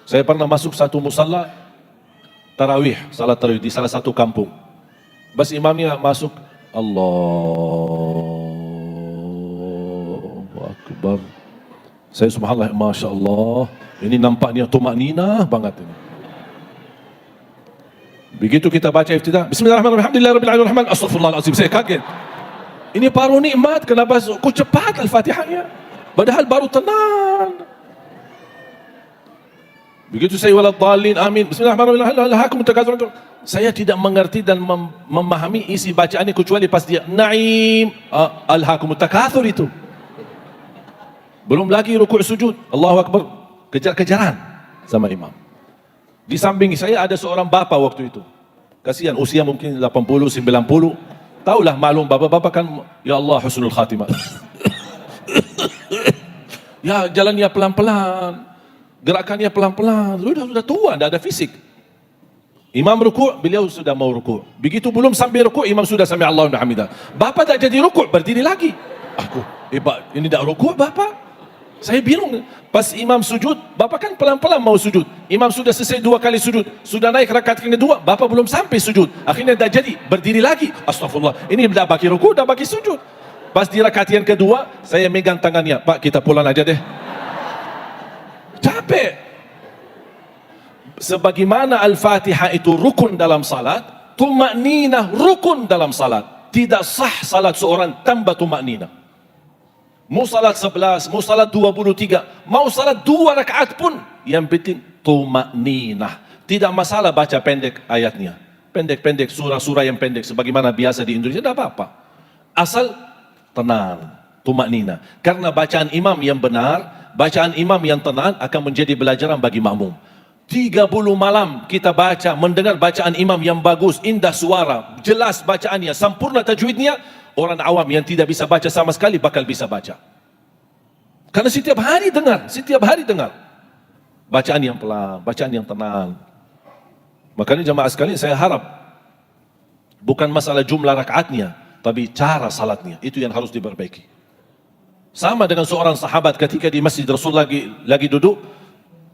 Saya pernah masuk satu musalla tarawih, salat tarawih di salah satu kampung. Bas imamnya masuk, Allahu Akbar. Saya subhanallah, Masya Allah, ini nampaknya tumakninah banget ini. Begitu kita baca iftidah, Bismillahirrahmanirrahim, Alhamdulillahirrahmanirrahim, Astaghfirullahaladzim, saya kaget. Ini baru nikmat, kenapa kok cepat Al-Fatihahnya? Padahal baru tenang. Begitu saya waladhdallin, amin, Bismillahirrahmanirrahim, saya tidak mengerti dan memahami isi bacaannya kecuali pas dia Naim, alhaakumut takatsur itu. Belum lagi rukuk sujud, Allahu Akbar, kejar-kejaran sama imam. Di samping saya ada seorang bapak waktu itu. Kasihan, usia mungkin 80, 90. Taulah malum bapak-bapak kan, ya Allah husnul khatimah. Ya jalannya pelan-pelan. Gerakannya pelan-pelan, sudah tua, tidak ada fisik. Imam rukuk, beliau sudah mau rukuk. Begitu belum sampai rukuk, imam sudah sami Allahu liman hamidah. Bapak tak jadi rukuk, berdiri lagi. Aku, ini tak rukuk bapak. Saya bingung. Pas imam sujud, bapak kan pelan-pelan mau sujud. Imam sudah selesai 2 kali sujud, sudah naik rakaat kedua, bapak belum sampai sujud. Akhirnya tak jadi, berdiri lagi. Astagfirullah, ini dah bagi rukuk, dah bagi sujud. Pas di rakaat yang kedua, saya megang tangannya, Pak kita pulang aja deh. Capek. Sebagaimana Al-Fatihah itu rukun dalam salat, tumakninah rukun dalam salat. Tidak sah salat seorang tanpa tumakninah. Mau salat 11, mau salat 23, mau salat 2 rakaat pun, yang penting tumakninah. Tidak masalah baca pendek ayatnya, pendek-pendek, surah-surah yang pendek sebagaimana biasa di Indonesia, tidak apa-apa. Asal tenang, tumakninah. Karena bacaan imam yang benar, bacaan imam yang tenang akan menjadi pelajaran bagi makmum. 30 malam kita baca, mendengar bacaan imam yang bagus, indah suara, jelas bacaannya, sempurna tajwidnya, orang awam yang tidak bisa baca sama sekali bakal bisa baca. Karena setiap hari dengar bacaan yang pelan, bacaan yang tenang. Makanya jamaah sekalian, saya harap bukan masalah jumlah rakaatnya, tapi cara salatnya, itu yang harus diperbaiki. Sama dengan seorang sahabat ketika di masjid Rasul lagi duduk,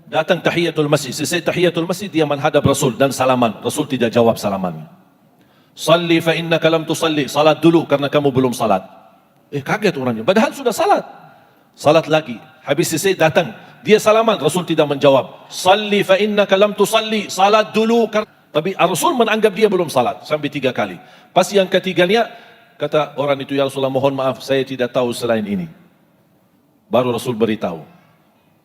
datang tahiyatul masjid. Selesai tahiyatul masjid, dia menghadap Rasul dan salaman. Rasul tidak jawab salamannya. Salli fa innaka lam tusalli, salat dulu karena kamu belum salat. Kaget orangnya, padahal sudah salat. Salat lagi, habis selesai datang, dia salaman, Rasul tidak menjawab. Salli fa innaka lam tusalli, salat dulu. Tapi Rasul menganggap dia belum salat sampai 3 kali. Pas yang ketiganya, kata orang itu, ya Rasulullah mohon maaf, saya tidak tahu selain ini. Baru Rasul beritahu,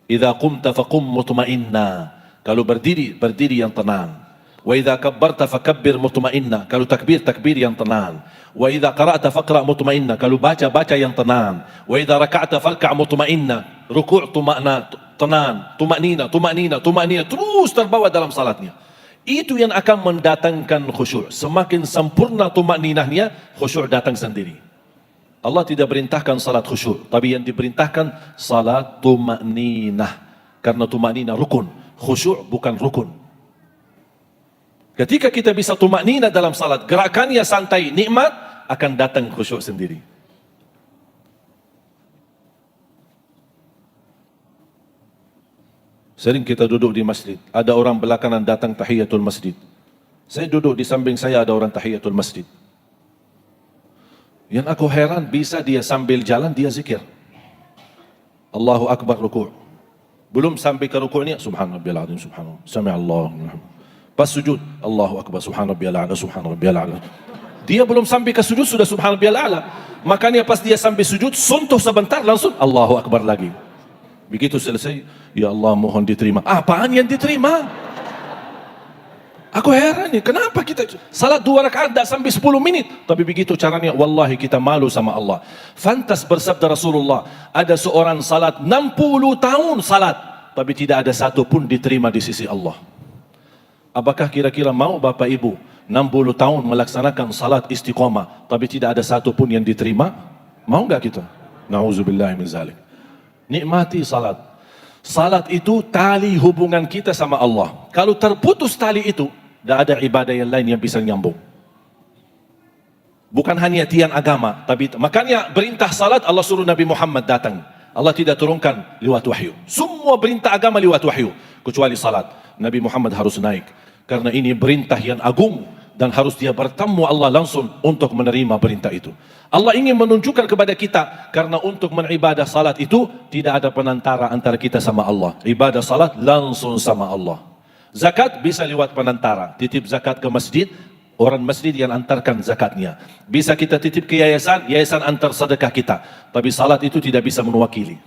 idza qumta faqum mutma'inna, kalau berdiri yang tenang. Wa idza kabbarta fakabbir mutma'inna, kalau takbir yang tenang. Wa idza qara'ta faqra' mutma'inna, kalau baca yang tenang. Wa idza raka'ta farka' mutma'inna, ruku' tenang, tumaknina, terus terbawa dalam salatnya. Itu yang akan mendatangkan khusyuk. Semakin sempurna tumakninahnya, khusyuk datang sendiri. Allah tidak perintahkan salat khusyuk, tapi yang diperintahkan salat tumakninah. Karena tumakninah rukun, khusyuk bukan rukun. Ketika kita bisa tumakninah dalam salat, gerakannya santai, nikmat, akan datang khusyuk sendiri. Sering kita duduk di masjid, ada orang belakangan datang tahiyatul masjid. Saya duduk di samping saya, ada orang tahiyatul masjid. Yang aku heran, bisa dia sambil jalan, dia zikir. Allahu Akbar rukuk. Belum sampai ke rukuknya, subhanarabbiyal azim, subhanallah, sami'allahu liman hamidah. Pas sujud, Allahu Akbar, subhanarabbiyal a'la, subhanarabbiyal a'la. Dia belum sampai ke sujud, sudah subhanarabbiyal a'la. Makanya pas dia sampai sujud, suntuh sebentar, langsung Allahu Akbar lagi. Begitu selesai, ya Allah mohon diterima. Apaan yang diterima? Aku heran nih, kenapa kita salat 2 rakaat tak sampai 10 menit, tapi begitu caranya, wallahi kita malu sama Allah. Fantas bersabda Rasulullah, ada seorang salat 60 tahun salat, tapi tidak ada satu pun diterima di sisi Allah. Apakah kira-kira mau Bapak Ibu 60 tahun melaksanakan salat istiqomah, tapi tidak ada satu pun yang diterima? Mau enggak kita? Na'udzubillahi min zalik. Nikmati salat. Salat itu tali hubungan kita sama Allah. Kalau terputus tali itu, tidak ada ibadah yang lain yang bisa nyambung. Bukan hanya tiang agama, tapi makanya perintah salat Allah suruh Nabi Muhammad datang. Allah tidak turunkan lewat wahyu. Semua perintah agama lewat wahyu. kecuali salat. Nabi Muhammad harus naik karena ini perintah yang agung dan harus dia bertemu Allah langsung untuk menerima perintah itu. Allah ingin menunjukkan kepada kita karena untuk beribadah salat itu tidak ada penantara antara kita sama Allah. Ibadah salat langsung sama Allah. Zakat bisa lewat penantara, titip zakat ke masjid, orang masjid yang antarkan zakatnya. Bisa kita titip ke yayasan, yayasan antar sedekah kita. Tapi salat itu tidak bisa mewakili.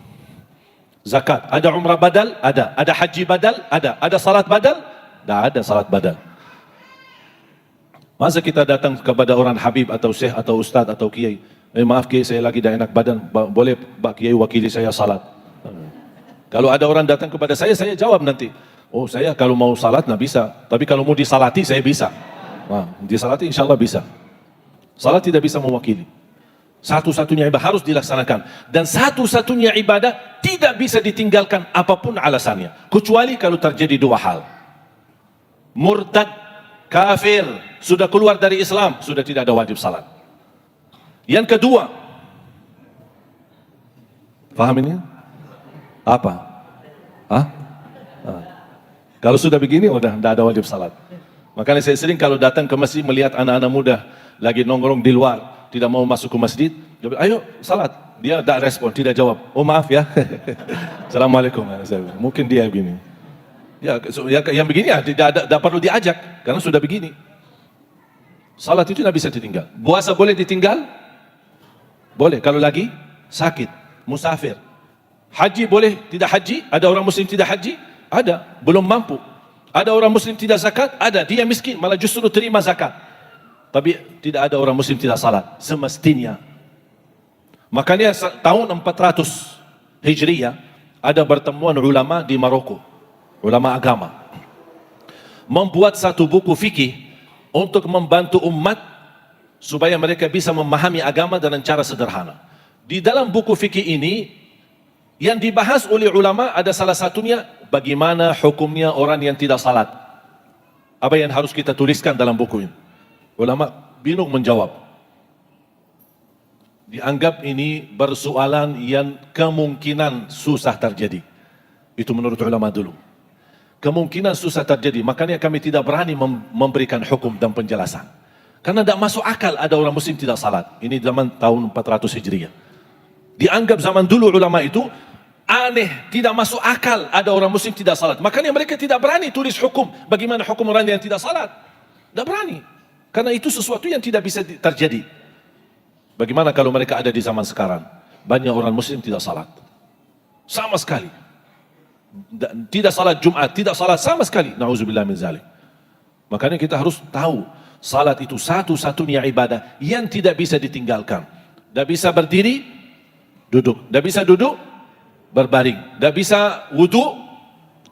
Zakat, ada umrah badal? Ada. Ada haji badal? Ada. Ada salat badal? Tidak ada salat badal. Masa kita datang kepada orang habib atau syekh atau ustaz atau kiai, maaf kiai saya lagi tidak enak badan, boleh Pak Kiai wakili saya salat? Kalau ada orang datang kepada saya jawab nanti, oh saya kalau mau salat nggak bisa, tapi kalau mau disalati saya bisa. Nah, disalati insya Allah bisa. Salat tidak bisa mewakili. Satu-satunya ibadah harus dilaksanakan. Dan satu-satunya ibadah tidak bisa ditinggalkan apapun alasannya. Kecuali kalau terjadi dua hal. Murtad, kafir, sudah keluar dari Islam, sudah tidak ada wajib salat. Yang kedua, paham ini? Apa? Hah? Kalau sudah begini, udah tidak ada wajib salat. Makanya saya sering kalau datang ke masjid melihat anak-anak muda lagi nongkrong di luar, tidak mau masuk ke masjid, dia bilang, ayo salat. Dia tidak respon, tidak jawab. Oh maaf ya. Assalamualaikum. Mungkin dia begini. Ya, yang begini ya tidak perlu diajak karena sudah begini. Salat itu tidak bisa ditinggal. Puasa boleh ditinggal? Boleh kalau lagi sakit, musafir. Haji boleh tidak haji? Ada orang muslim tidak haji? Ada, belum mampu. Ada orang muslim tidak zakat? Ada, dia miskin malah justru terima zakat. Tapi tidak ada orang muslim tidak salat semestinya. Makanya tahun 400 Hijriah ada pertemuan ulama di Maroko. Ulama agama membuat satu buku fikih untuk membantu umat supaya mereka bisa memahami agama dengan cara sederhana. Di dalam buku fikih ini yang dibahas oleh ulama ada salah satunya bagaimana hukumnya orang yang tidak salat. Apa yang harus kita tuliskan dalam buku ini? Ulama bingung menjawab. Dianggap ini persoalan yang kemungkinan susah terjadi. Itu menurut ulama dulu. Kemungkinan susah terjadi, makanya kami tidak berani memberikan hukum dan penjelasan. Karena tidak masuk akal ada orang muslim tidak salat. Ini zaman tahun 400 Hijriah. Dianggap zaman dulu ulama itu aneh, tidak masuk akal ada orang muslim tidak salat. Makanya mereka tidak berani tulis hukum. Bagaimana hukum orang yang tidak salat? Tidak berani. Karena itu sesuatu yang tidak bisa terjadi. Bagaimana kalau mereka ada di zaman sekarang? Banyak orang muslim tidak salat. Sama sekali. Tidak salat Jumat, tidak salat sama sekali. Na'udzubillah min zalik. Makanya kita harus tahu, salat itu satu-satunya ibadah yang tidak bisa ditinggalkan. Tidak bisa berdiri, duduk. Tidak bisa duduk, berbaring. Tidak bisa wudu,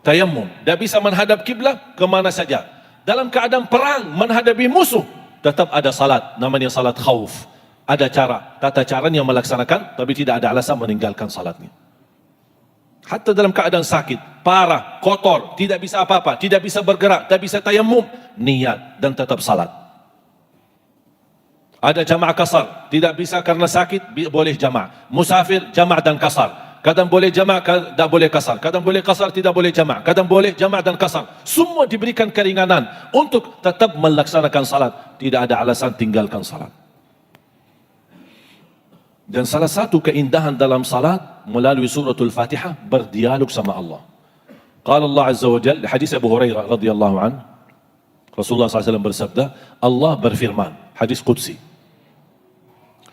tayammum. Tidak bisa menghadap kiblat kemana saja. Dalam keadaan perang menghadapi musuh, tetap ada salat. Namanya salat khauf. Ada cara, tata caranya melaksanakan, tapi tidak ada alasan meninggalkan salatnya. Hatta dalam keadaan sakit, parah, kotor, tidak bisa apa-apa, tidak bisa bergerak, tidak bisa tayammum, niat dan tetap salat. Ada jamaah kasar, tidak bisa karena sakit, boleh jamaah. Musafir, jamaah dan kasar. Kadang boleh jamaah, tidak boleh kasar. Kadang boleh kasar, tidak boleh jamaah. Kadang boleh jamaah dan kasar. Semua diberikan keringanan untuk tetap melaksanakan salat. Tidak ada alasan tinggalkan salat. Dan salah satu keindahan dalam salat melalui suratul Fatihah berdialog sama Allah. Qala Allah Azza wa Jalla, hadis Abu Hurairah radhiyallahu an, Rasulullah SAW bersabda, Allah berfirman, hadis qudsi.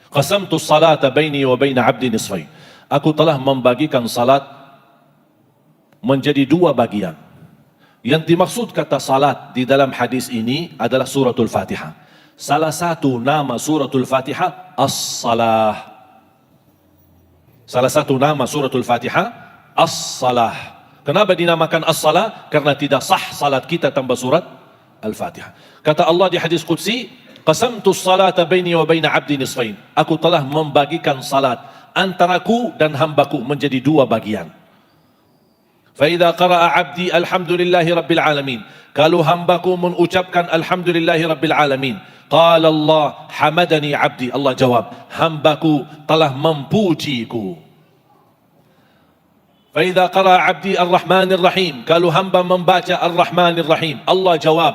Qasamtu salata baini wa baina 'abdi nisfain. Aku telah membagikan salat menjadi dua bagian. Yang dimaksud kata salat di dalam hadis ini adalah suratul Fatihah. Salah satu nama suratul Fatihah as-salah. Salah satu nama suratul Fatihah as-salah. Kenapa dinamakan as-salah? Karena tidak sah salat kita tanpa surat Al-Fatihah. Kata Allah di hadis qudsi, qasamtu salata baini wa baina 'abdi nisfain. Aku telah membagikan salat antaraku dan hambaku menjadi dua bagian. Fa idza qara'a 'abdi alhamdulillahi rabbil alamin. Kalau hambaku mengucapkan alhamdulillahi rabbil alamin, qala Allah hamadani 'abdi. Allah jawab, hambaku telah memujiku. فإذا قرأ عبدي الرحمن الرحيم, kalau hamba membaca Ar-Rahman Ar-Rahim, Allah jawab,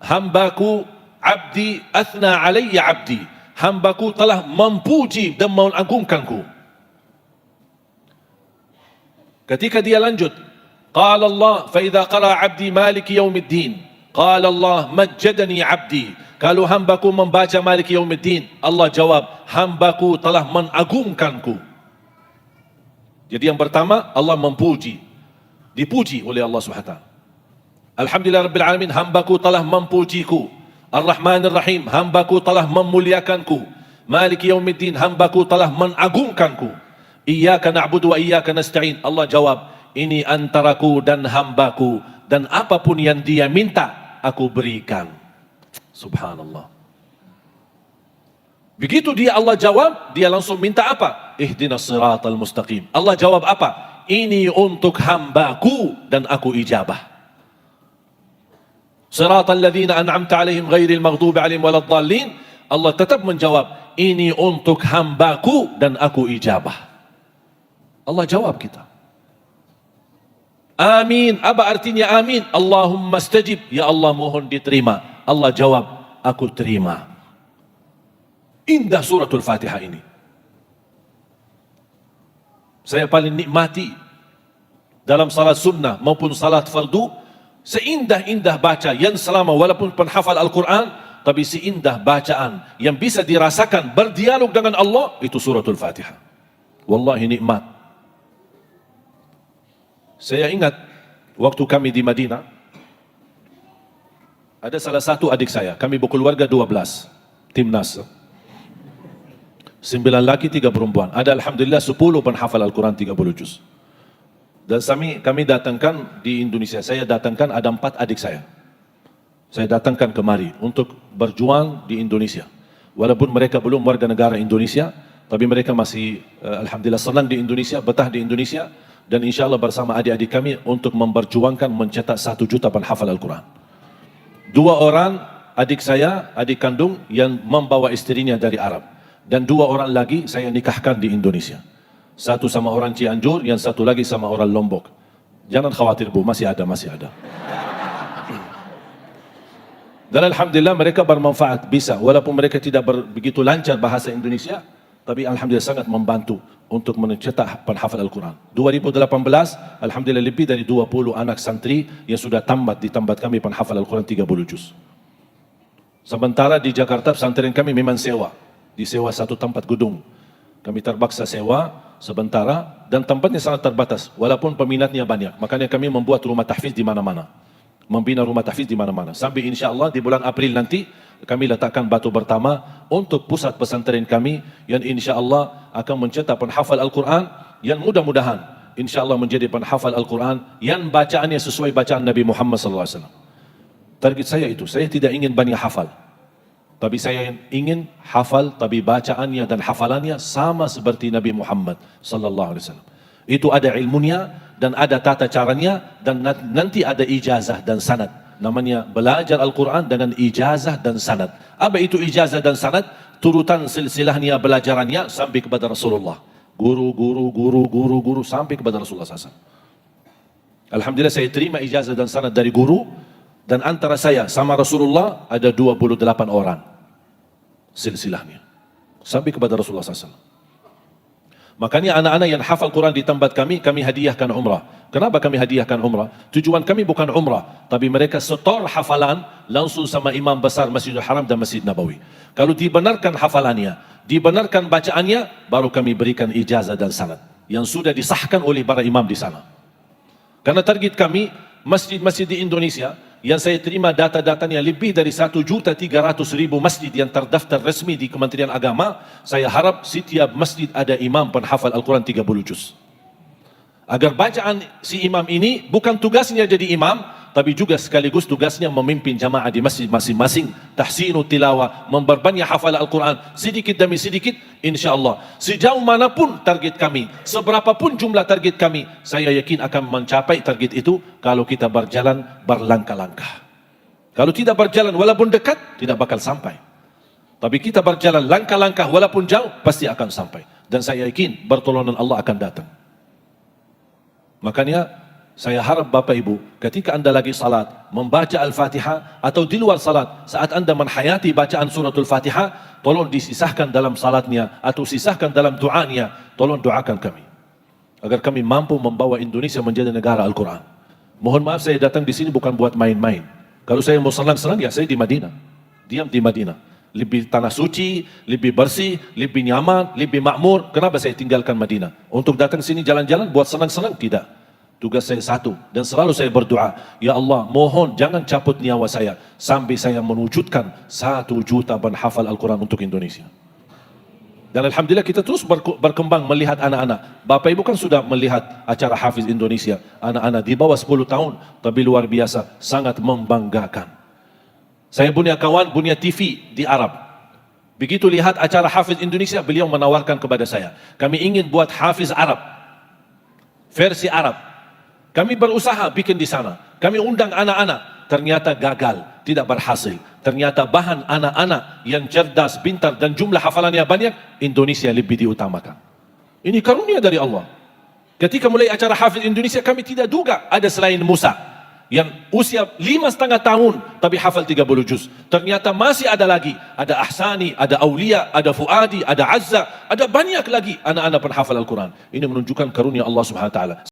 hambaku abdi athna alayya abdi, hambaku telah memuji dan mengagungkanku. Ketika dia lanjut, qala Allah, fa idza qara abdi maliki yaumiddin, qala Allah majjadani abdi, kalau hambaku membaca maliki yaumiddin, Allah jawab, hambaku telah mengagungkanku. Jadi yang pertama, Allah memuji, dipuji oleh Allah SWT. Alhamdulillah Rabbil Alamin, hambaku telah memujiku. Ar-Rahman Ar-Rahim, hambaku telah memuliakanku. Maliki Yaumiddin, hambaku telah mengagungkanku. Iyyaka na'budu wa iyyaka nasta'in, Allah jawab, ini antaraku dan hambaku, dan apapun yang dia minta, aku berikan. Subhanallah. Begitu dia Allah jawab, dia langsung minta apa? Ihdinas siratal mustaqim. Allah jawab apa? Ini untuk hambaku dan aku ijabah. Siratal ladzina an'amta alaihim ghairil maghdubi alaihim waladdallin. Allah tetap menjawab, ini untuk hambaku dan aku ijabah. Allah jawab kita. Amin. Apa artinya amin? Allahumma stajib. Ya Allah, mohon diterima. Allah jawab, aku terima. Indah suratul Fatihah ini. Saya paling nikmati dalam salat sunnah maupun salat fardu, seindah-indah baca yang selama walaupun penghafal Al-Quran, tapi seindah bacaan yang bisa dirasakan berdialog dengan Allah, itu suratul Fatihah. Wallahi nikmat. Saya ingat waktu kami di Madinah, ada salah satu adik saya, kami berkeluarga 12, timnas. 9 laki 3 perempuan. Ada alhamdulillah 10 penghafal Al-Quran 30 juz. Dan kami datangkan di Indonesia. Saya datangkan ada 4 adik saya. Saya datangkan kemari untuk berjuang di Indonesia. Walaupun mereka belum warga negara Indonesia, tapi mereka masih alhamdulillah senang di Indonesia, betah di Indonesia, dan insya Allah bersama adik-adik kami untuk memperjuangkan mencetak 1 juta penghafal Al-Quran. 2 orang adik saya, adik kandung yang membawa istrinya dari Arab. Dan 2 orang lagi saya nikahkan di Indonesia. Satu sama orang Cianjur, yang satu lagi sama orang Lombok. Jangan khawatir Bu, masih ada. Dan alhamdulillah mereka bermanfaat, bisa. Walaupun mereka tidak begitu lancar bahasa Indonesia, tapi alhamdulillah sangat membantu untuk mencetak penghafal Al-Quran. 2018, alhamdulillah lebih dari 20 anak santri yang sudah tamat di tempat kami penghafal Al-Quran 30 juz. Sementara di Jakarta pesantren kami memang sewa. Disewa satu tempat gedung. Kami terpaksa sewa sementara dan tempatnya sangat terbatas walaupun peminatnya banyak. Makanya kami membuat rumah tahfiz di mana-mana. Membina rumah tahfiz di mana-mana. Sampai insya-Allah di bulan April nanti kami letakkan batu pertama untuk pusat pesantren kami yang insya-Allah akan mencetak penghafal Al-Quran yang mudah-mudahan insya-Allah menjadi penghafal Al-Quran yang bacaannya sesuai bacaan Nabi Muhammad SAW. Target saya itu, saya tidak ingin banyak hafal. Tapi saya ingin hafal, tapi bacaannya dan hafalannya sama seperti Nabi Muhammad sallallahu alaihi wasallam. Itu ada ilmunya dan ada tata caranya dan nanti ada ijazah dan sanad. Namanya belajar Al-Quran dengan ijazah dan sanad. Apa itu ijazah dan sanad? Turutan silsilahnya belajarannya sampai kepada Rasulullah. Guru sampai kepada Rasulullah SAW. Alhamdulillah saya terima ijazah dan sanad dari guru, dan antara saya sama Rasulullah ada 28 orang. Silsilahnya sampai kepada Rasulullah SAW. Makanya anak-anak yang hafal Quran di tempat kami hadiahkan umrah. Kenapa kami hadiahkan umrah? Tujuan kami bukan umrah, tapi mereka setor hafalan langsung sama imam besar Masjidil Haram dan Masjid Nabawi. Kalau dibenarkan hafalannya, dibenarkan bacaannya, baru kami berikan ijazah dan sanad yang sudah disahkan oleh para imam di sana. Karena target kami masjid-masjid di Indonesia yang saya terima data-datanya lebih dari 1.300.000 masjid yang terdaftar resmi di Kementerian Agama. Saya harap setiap masjid ada imam penghafal Al-Quran 30 juz. Agar bacaan si imam ini bukan tugasnya jadi imam, tapi juga sekaligus tugasnya memimpin jamaah di masjid masing-masing. Tahsinu tilawah, memperbanyak hafal Al-Quran sedikit demi sedikit, insya-Allah. Sejauh manapun target kami, seberapapun jumlah target kami, saya yakin akan mencapai target itu kalau kita berjalan berlangkah-langkah. Kalau tidak berjalan walaupun dekat, tidak bakal sampai. Tapi kita berjalan langkah-langkah walaupun jauh, pasti akan sampai. Dan saya yakin pertolongan Allah akan datang. Makanya saya harap Bapak Ibu, ketika Anda lagi salat, membaca Al-Fatihah atau di luar salat, saat Anda menhayati bacaan suratul Fatihah, tolong disisahkan dalam salatnya atau sisahkan dalam doanya, tolong doakan kami agar kami mampu membawa Indonesia menjadi negara Al-Quran. Mohon maaf, saya datang di sini bukan buat main-main. Kalau saya mau senang-senang, ya saya di Madinah, diam di Madinah. Lebih tanah suci, lebih bersih, lebih nyaman, lebih makmur. Kenapa saya tinggalkan Madinah? Untuk datang sini jalan-jalan buat senang-senang? Tidak. Tugas saya satu, dan selalu saya berdoa, ya Allah, mohon jangan cabut nyawa saya sampai saya mewujudkan 1 juta penghafal Al-Quran untuk Indonesia. Dan Alhamdulillah kita terus berkembang melihat anak-anak. Bapak Ibu kan sudah melihat acara Hafiz Indonesia. Anak-anak di bawah 10 tahun, tapi luar biasa, sangat membanggakan. Saya punya kawan, punya TV di Arab. Begitu lihat acara Hafiz Indonesia, beliau menawarkan kepada saya, kami ingin buat Hafiz Arab, versi Arab. Kami berusaha bikin di sana. Kami undang anak-anak. Ternyata gagal, tidak berhasil. Ternyata bahan anak-anak yang cerdas, pintar dan jumlah hafalannya banyak, Indonesia lebih diutamakan. Ini karunia dari Allah. Ketika mulai acara Hafiz Indonesia, kami tidak duga ada selain Musa yang usia 5,5 tahun tapi hafal 30 juz. Ternyata masih ada lagi. Ada Ahsani, ada Aulia, ada Fuadi, ada Azza, ada banyak lagi anak-anak penghafal Al-Quran. Ini menunjukkan karunia Allah Subhanahu wa taala.